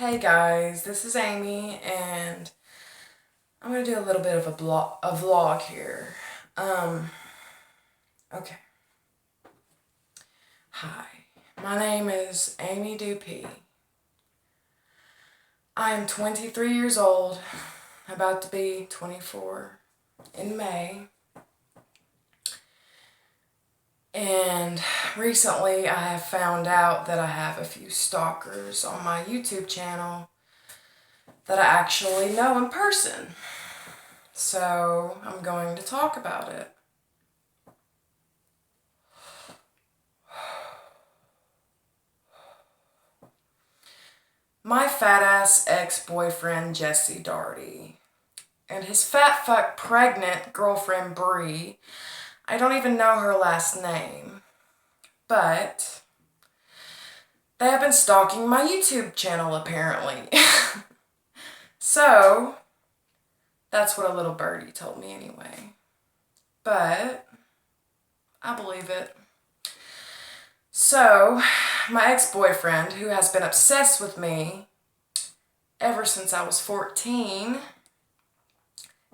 Hey guys, this is Amy, and I'm gonna do a little bit of a vlog here. Okay. Hi, my name is Amy Dupee. I am 23 years old, about to be 24 in May. And recently I have found out that I have a few stalkers on my YouTube channel that I actually know in person. So I'm going to talk about it. My fat ass ex-boyfriend Jesse Darty and his fat fuck pregnant girlfriend Bree. I don't even know her last name, but they have been stalking my YouTube channel apparently. So that's what a little birdie told me anyway. But I believe it. So, my ex-boyfriend, who has been obsessed with me ever since I was 14,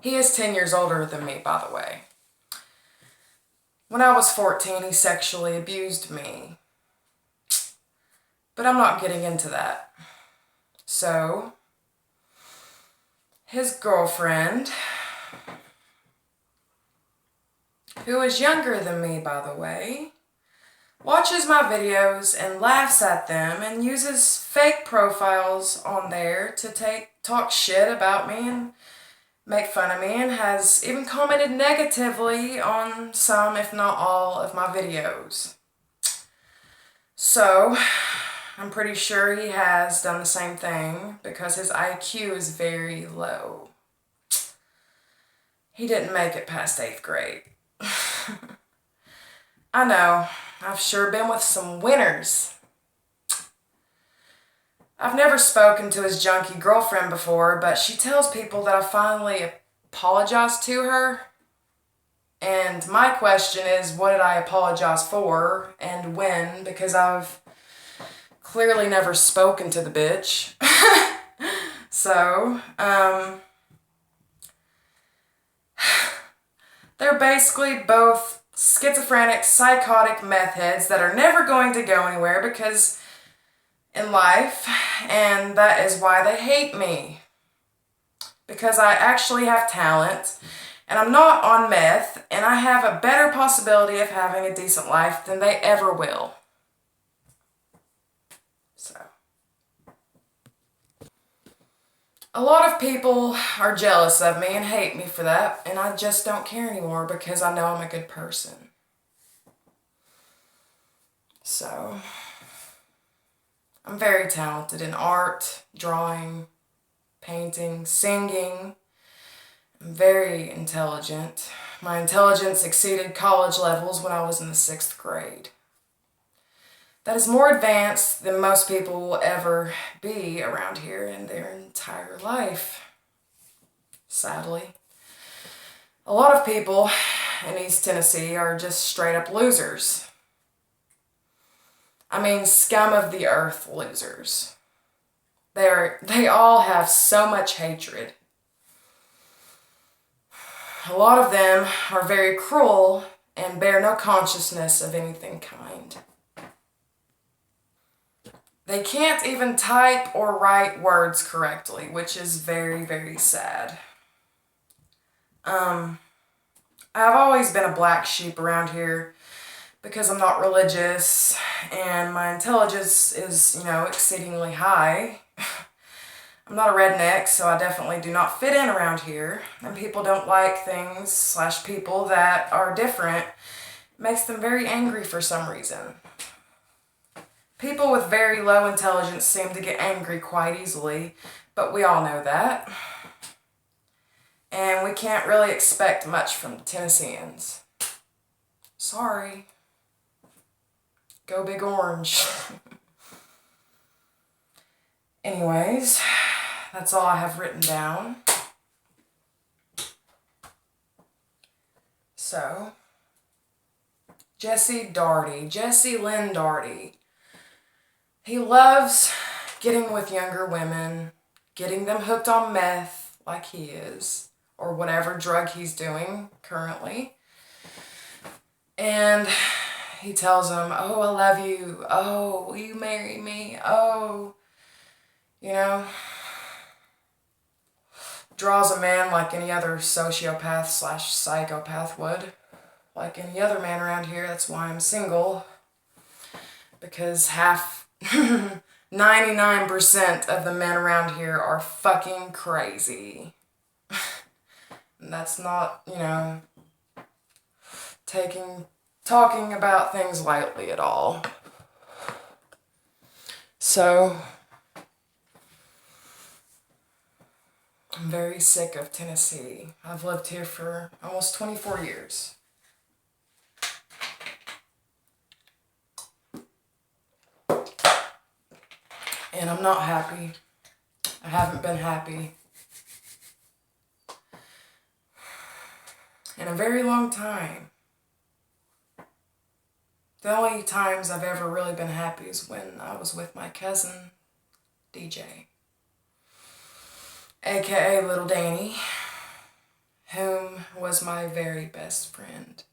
he is 10 years older than me, by the way. When I was 14, he sexually abused me. But I'm not getting into that. So, his girlfriend, who is younger than me, by the way, watches my videos and laughs at them and uses fake profiles on there to talk shit about me and make fun of me, and has even commented negatively on some, if not all, of my videos. So, I'm pretty sure he has done the same thing because his IQ is very low. He didn't make it past 8th grade. I know, I've sure been with some winners. I've never spoken to his junkie girlfriend before, but she tells people that I finally apologized to her. And my question is, what did I apologize for and when? Because I've clearly never spoken to the bitch. So, they're basically both schizophrenic, psychotic meth heads that are never going to go anywhere because in life, and that is why they hate me. Because I actually have talent, and I'm not on meth, and I have a better possibility of having a decent life than they ever will. So, a lot of people are jealous of me and hate me for that, and I just don't care anymore because I know I'm a good person. So, I'm very talented in art, drawing, painting, singing. I'm very intelligent. My intelligence exceeded college levels when I was in the 6th grade. That is more advanced than most people will ever be around here in their entire life, sadly. A lot of people in East Tennessee are just straight up losers. I mean, scum of the earth losers. They all have so much hatred. A lot of them are very cruel and bear no consciousness of anything kind. They can't even type or write words correctly, which is very, very sad. I've always been a black sheep around here because I'm not religious and my intelligence is, exceedingly high. I'm not a redneck, so I definitely do not fit in around here. And people don't like things / people that are different. It makes them very angry for some reason. People with very low intelligence seem to get angry quite easily, but we all know that. And we can't really expect much from Tennesseans. Sorry. Go Big Orange. Anyways, that's all I have written down. So, Jesse Lynn Darty. He loves getting with younger women, getting them hooked on meth like he is, or whatever drug he's doing currently. And he tells them, oh, I love you. Oh, will you marry me? Oh, you know, draws a man like any other sociopath / psychopath would. Like any other man around here. That's why I'm single. Because 99% of the men around here are fucking crazy. And that's not, talking about things lightly at all. So, I'm very sick of Tennessee. I've lived here for almost 24 years. And I'm not happy. I haven't been happy in a very long time. The only times I've ever really been happy is when I was with my cousin, DJ, aka Little Danny, whom was my very best friend.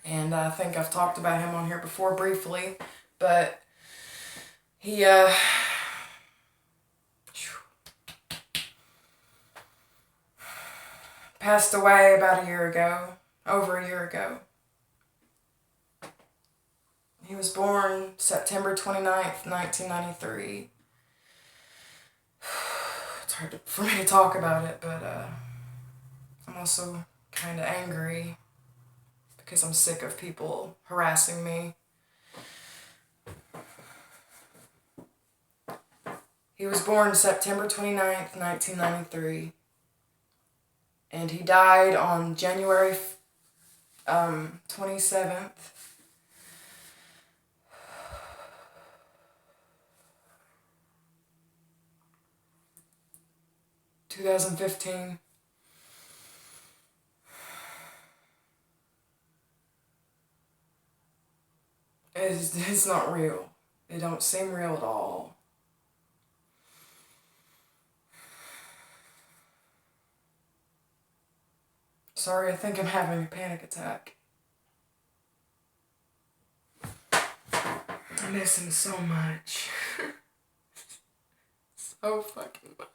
And I think I've talked about him on here before briefly, but he, passed away about over a year ago. He was born September 29th, 1993. It's hard for me to talk about it, but I'm also kind of angry because I'm sick of people harassing me. He was born September 29th, 1993. And he died on January 27th. 2015. It's not real. It don't seem real at all. Sorry, I think I'm having a panic attack. I miss him so much. So fucking much.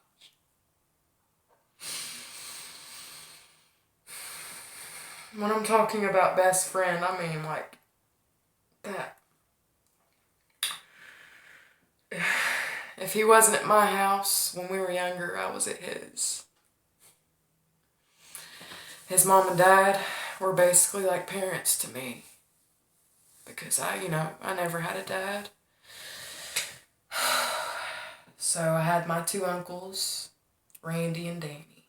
When I'm talking about best friend, I mean like that. If he wasn't at my house when we were younger, I was at his. His mom and dad were basically like parents to me. Because I never had a dad. So I had my two uncles, Randy and Danny.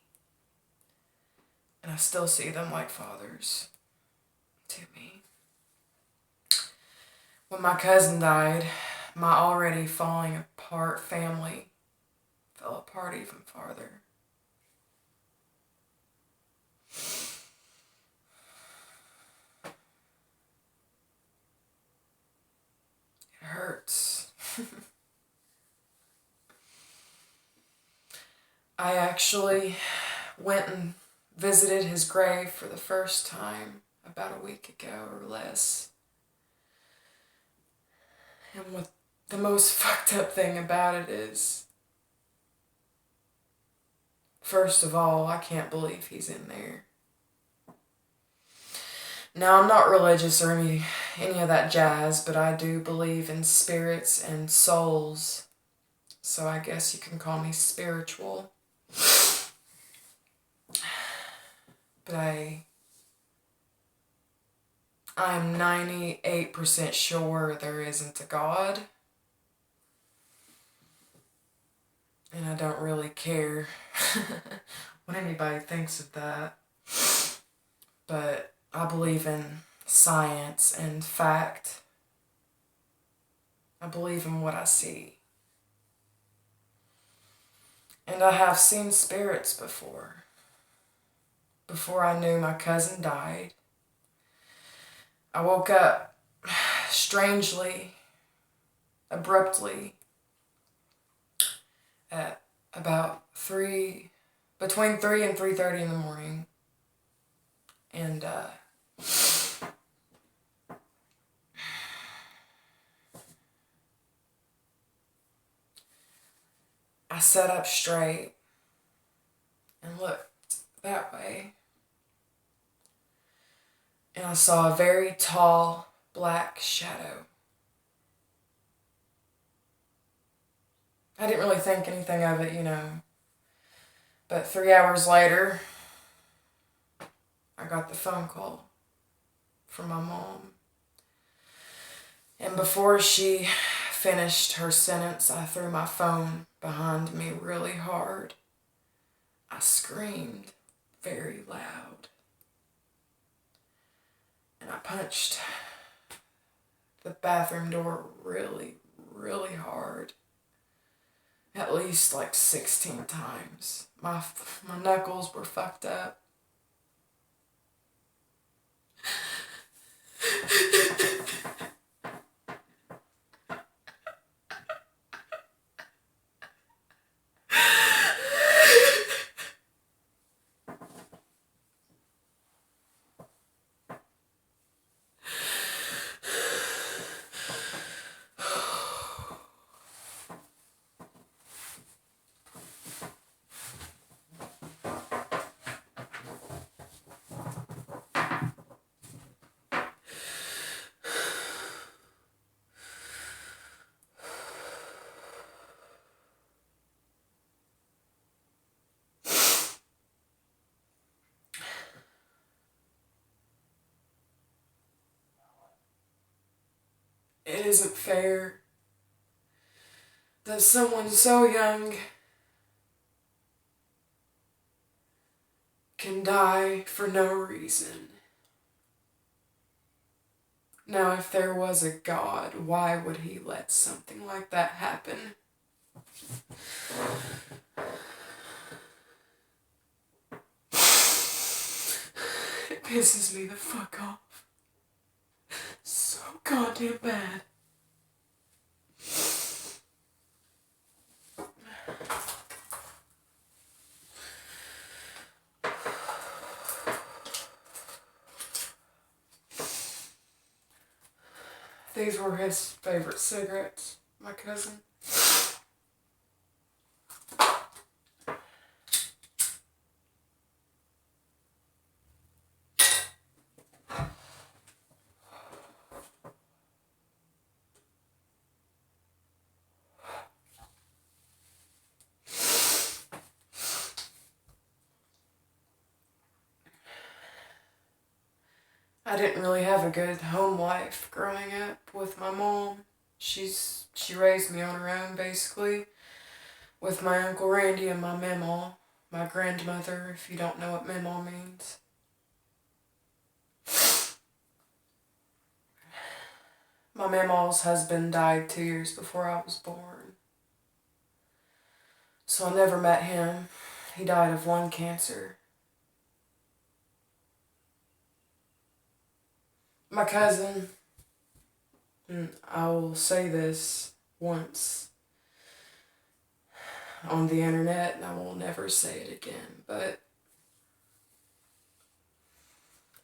And I still see them like fathers to me. When my cousin died, my already falling apart family fell apart even farther. It hurts. I actually went and visited his grave for the first time about a week ago or less. And what the most fucked up thing about it is, first of all, I can't believe he's in there. Now, I'm not religious or any of that jazz, but I do believe in spirits and souls. So I guess you can call me spiritual. But I'm 98% sure there isn't a God. And I don't really care what anybody thinks of that. But I believe in science and fact. I believe in what I see. And I have seen spirits before. Before I knew my cousin died. I woke up strangely, abruptly, about between 3 and 3:30 in the morning. And I sat up straight and looked that way. And I saw a very tall black shadow. I didn't really think anything of it, But 3 hours later, I got the phone call from my mom. And before she finished her sentence, I threw my phone behind me really hard. I screamed very loud. And I punched the bathroom door really, really hard. At least like 16 times. My knuckles were fucked up. It isn't fair that someone so young can die for no reason. Now, if there was a God, why would he let something like that happen? It pisses me the fuck off. So goddamn bad. These were his favorite cigarettes, my cousin. I didn't really have a good home life growing up with my mom. She raised me on her own, basically, with my Uncle Randy and my Mamaw, my grandmother, if you don't know what Mamaw means. My Mamaw's husband died 2 years before I was born. So I never met him. He died of lung cancer. My cousin, and I will say this once on the internet, and I will never say it again, but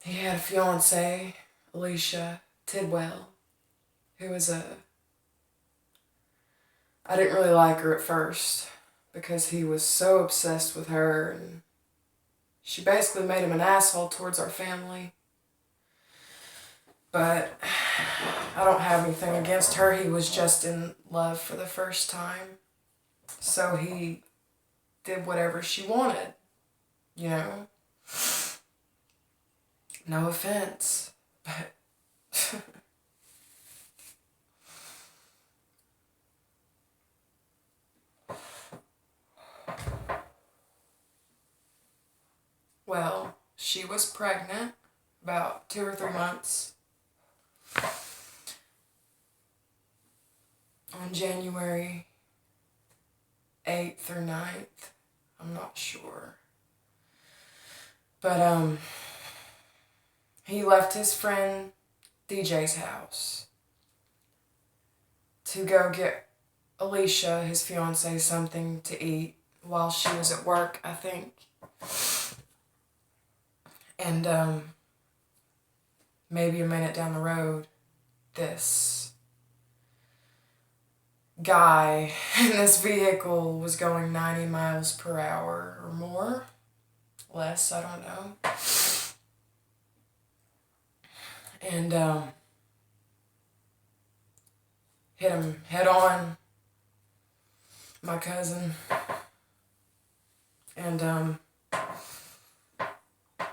he had a fiancée, Alicia Tidwell, who was I didn't really like her at first because he was so obsessed with her, and she basically made him an asshole towards our family. But I don't have anything against her. He was just in love for the first time. So he did whatever she wanted, No offense, but well, she was pregnant about 2 or 3 months. On January 8th or 9th, I'm not sure. But he left his friend DJ's house to go get Alicia, his fiancée, something to eat while she was at work, I think. And maybe a minute down the road, this guy in this vehicle was going 90 miles per hour or more. Less, I don't know. And hit him head on, my cousin, and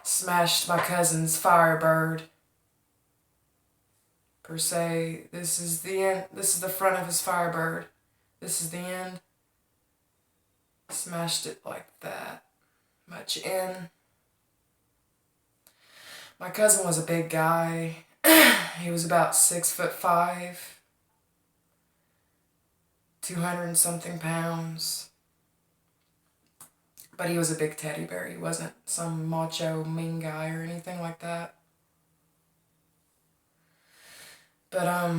smashed my cousin's Firebird. Per se, this is the end. This is the front of his Firebird. This is the end. Smashed it like that. Much in. My cousin was a big guy. He was about 6'5", 200 and something pounds. But he was a big teddy bear. He wasn't some macho mean guy or anything like that. But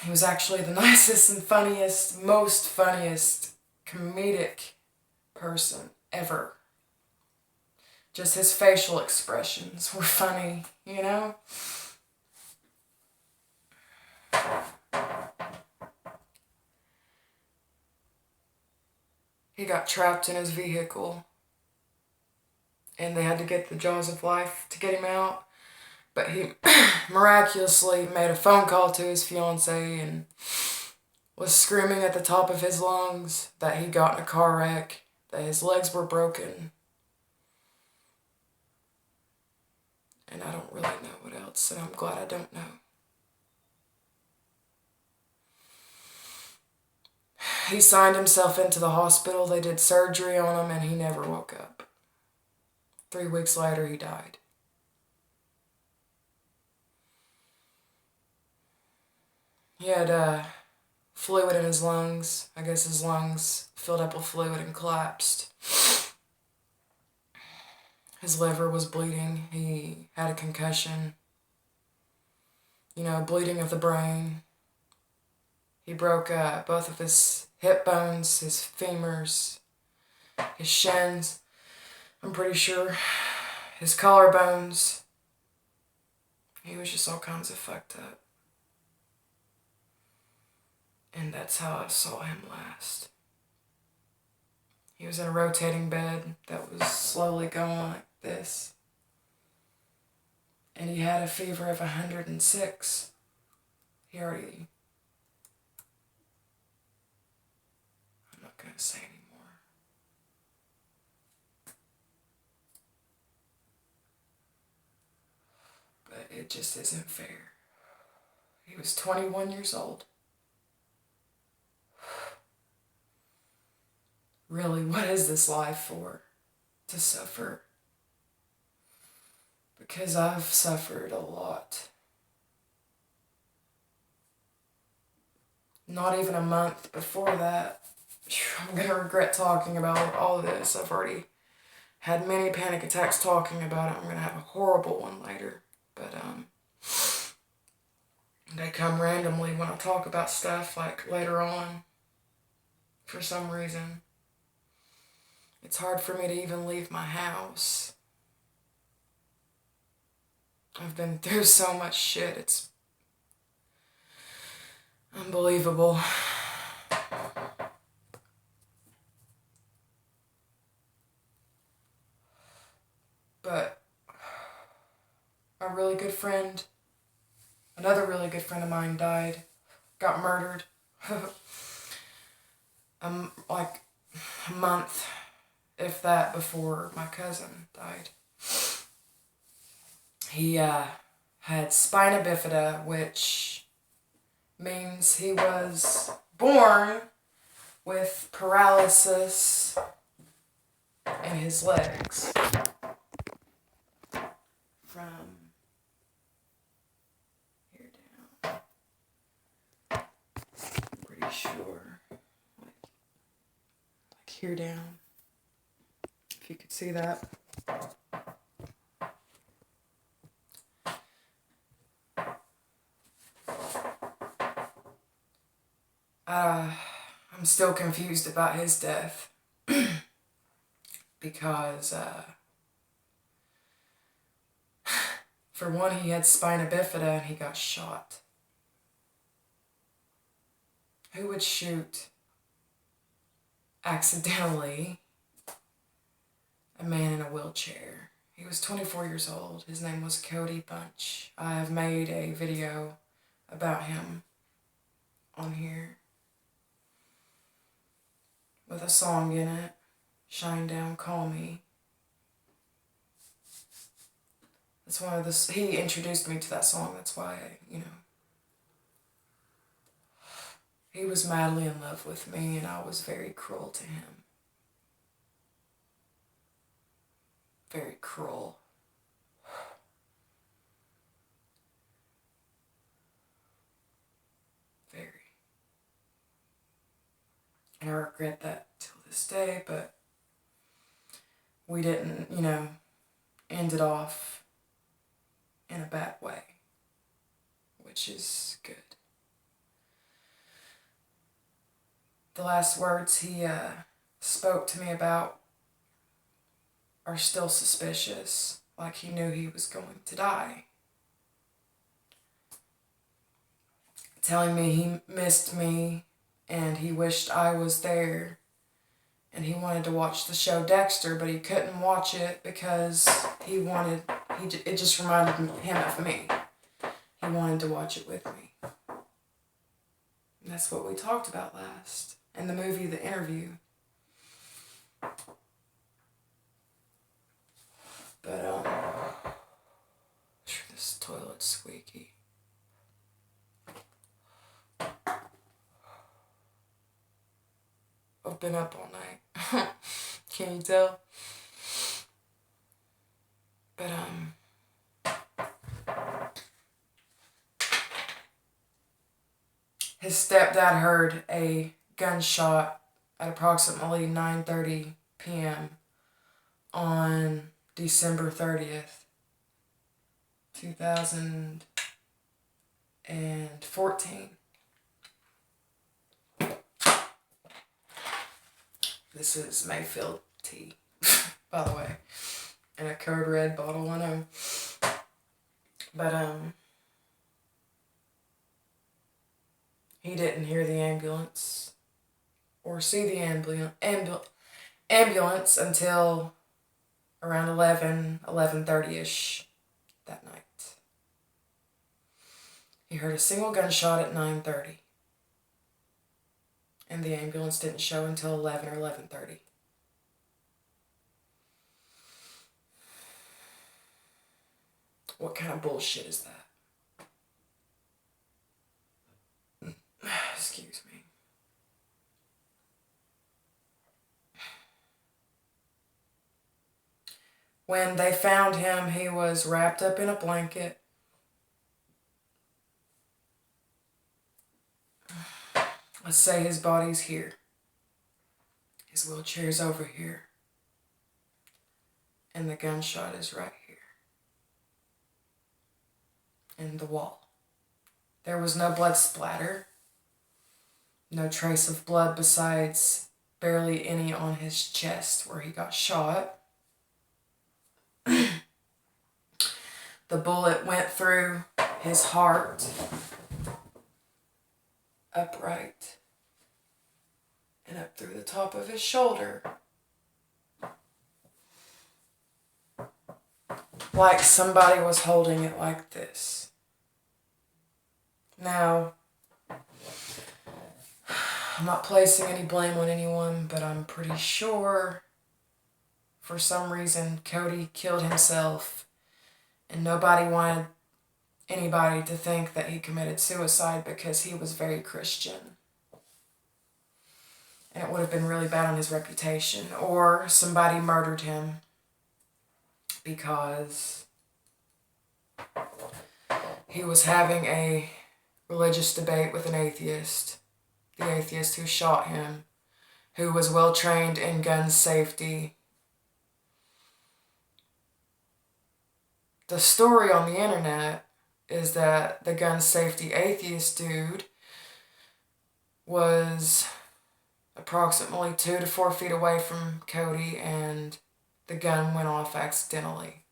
he was actually the nicest and funniest, most funniest comedic person ever. Just his facial expressions were funny, you know? He got trapped in his vehicle, and they had to get the jaws of life to get him out. But he miraculously made a phone call to his fiancée and was screaming at the top of his lungs that he got in a car wreck, that his legs were broken. And I don't really know what else, and I'm glad I don't know. He signed himself into the hospital. They did surgery on him, and he never woke up. 3 weeks later, he died. He had fluid in his lungs. I guess his lungs filled up with fluid and collapsed. His liver was bleeding. He had a concussion. Bleeding of the brain. He broke both of his hip bones, his femurs, his shins, I'm pretty sure, his collarbones. He was just all kinds of fucked up. And that's how I saw him last. He was in a rotating bed that was slowly going like this. And he had a fever of 106. I'm not going to say anymore. But it just isn't fair. He was 21 years old. Really, what is this life for? To suffer? Because I've suffered a lot. Not even a month before that. I'm going to regret talking about all this. I've already had many panic attacks talking about it. I'm going to have a horrible one later. But they come randomly when I talk about stuff, like later on, for some reason. It's hard for me to even leave my house. I've been through so much shit. It's unbelievable. But a really good friend, another really good friend of mine died, got murdered. Like a month, if that, before my cousin died. He had spina bifida, which means he was born with paralysis in his legs from here down. I'm pretty sure. Like here down. If you could see that. I'm still confused about his death. because, for one, he had spina bifida and he got shot. Who would shoot accidentally a man in a wheelchair? He was 24 years old. His name was Cody Bunch. I have made a video about him on here with a song in it, Shine Down, Call Me. That's one of the, he introduced me to that song, that's why, he was madly in love with me and I was very cruel to him. Very cruel. Very. And I regret that till this day, but we didn't, end it off in a bad way, which is good. The last words he spoke to me about are still suspicious, like he knew he was going to die. Telling me he missed me and he wished I was there and he wanted to watch the show Dexter, but he couldn't watch it because it just reminded him of me. He wanted to watch it with me. And that's what we talked about last in the movie The Interview. But, this toilet's squeaky. I've been up all night. Can you tell? But, his stepdad heard a gunshot at approximately 9:30 p.m. on December 30th, 2014. This is Mayfield tea, by the way, in a Code Red bottle, I know. But, he didn't hear the ambulance or see the ambulance until around 11:30ish that night. He heard a single gunshot at 9:30. And the ambulance didn't show until 11 or 11:30. What kind of bullshit is that? Excuse me. When they found him, he was wrapped up in a blanket. Let's say his body's here. His wheelchair's over here. And the gunshot is right here. In the wall. There was no blood splatter. No trace of blood besides barely any on his chest where he got shot. The bullet went through his heart upright and up through the top of his shoulder. Like somebody was holding it like this. Now, I'm not placing any blame on anyone, but I'm pretty sure for some reason Cody killed himself and nobody wanted anybody to think that he committed suicide because he was very Christian. And it would have been really bad on his reputation. Or somebody murdered him because he was having a religious debate with an atheist. The atheist who shot him, who was well trained in gun safety. The story on the internet is that the gun safety atheist dude was approximately 2 to 4 feet away from Cody and the gun went off accidentally.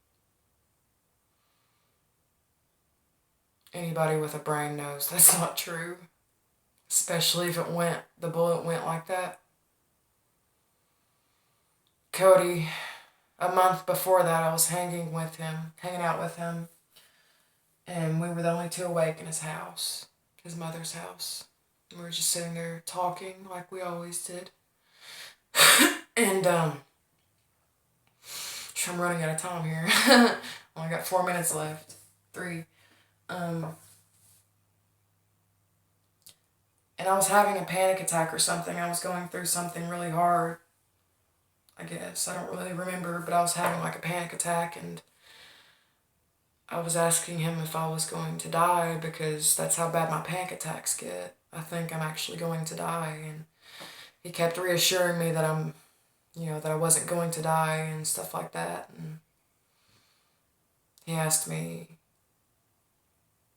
Anybody with a brain knows that's not true. Especially if the bullet went like that. Cody, a month before that, I was hanging out with him, and we were the only two awake in his house, his mother's house. We were just sitting there talking like we always did. And, I'm running out of time here. Only got 4 minutes left. 3. And I was having a panic attack or something. I was going through something really hard, I guess. I don't really remember, but I was having like a panic attack, and I was asking him if I was going to die, because that's how bad my panic attacks get. I think I'm actually going to die, and he kept reassuring me that that I wasn't going to die and stuff like that. And he asked me,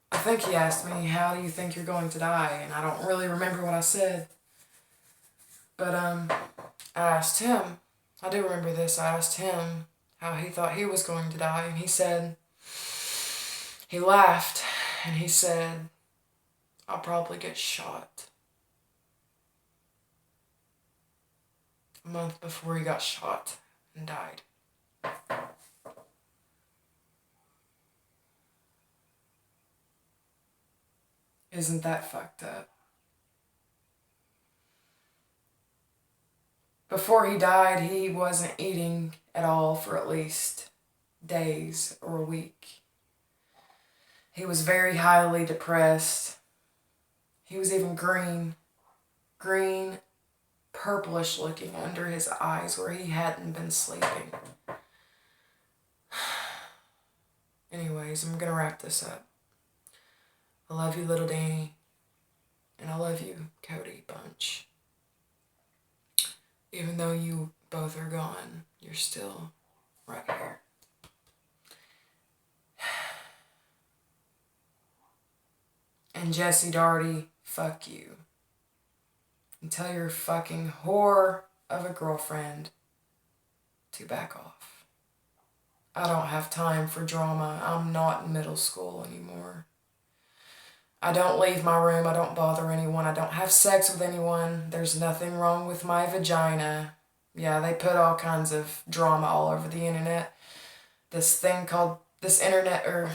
I think he asked me, how do you think you're going to die? And I don't really remember what I said. But I asked him, I do remember this, I asked him how he thought he was going to die, and he laughed, and he said, I'll probably get shot. A month before he got shot and died. Isn't that fucked up? Before he died, he wasn't eating at all for at least days or a week. He was very highly depressed. He was even green, purplish looking under his eyes where he hadn't been sleeping. Anyways, I'm gonna wrap this up. I love you, little Danny, and I love you, Cody, bunch. Even though you both are gone, you're still right here. And Jesse Daugherty, fuck you. And tell your fucking whore of a girlfriend to back off. I don't have time for drama. I'm not in middle school anymore. I don't leave my room. I don't bother anyone. I don't have sex with anyone. There's nothing wrong with my vagina. Yeah, they put all kinds of drama all over the internet. This internet or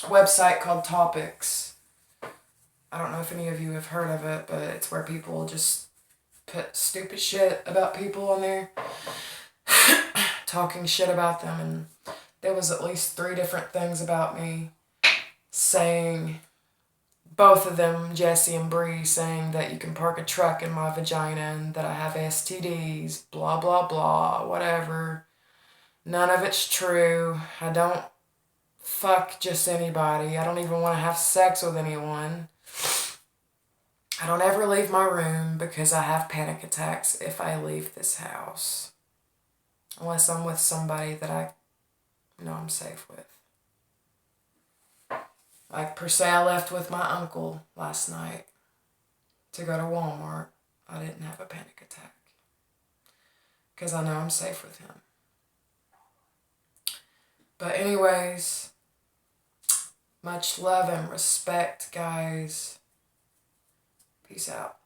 website called Topics. I don't know if any of you have heard of it, but it's where people just put stupid shit about people on there, talking shit about them. And there was at least 3 different things about me saying, both of them, Jesse and Bree, saying that you can park a truck in my vagina and that I have STDs, blah, blah, blah, whatever. None of it's true. I don't fuck just anybody. I don't even want to have sex with anyone. I don't ever leave my room because I have panic attacks if I leave this house. Unless I'm with somebody that I know I'm safe with. Like, per se, I left with my uncle last night to go to Walmart. I didn't have a panic attack because I know I'm safe with him. But anyways, much love and respect, guys. Peace out.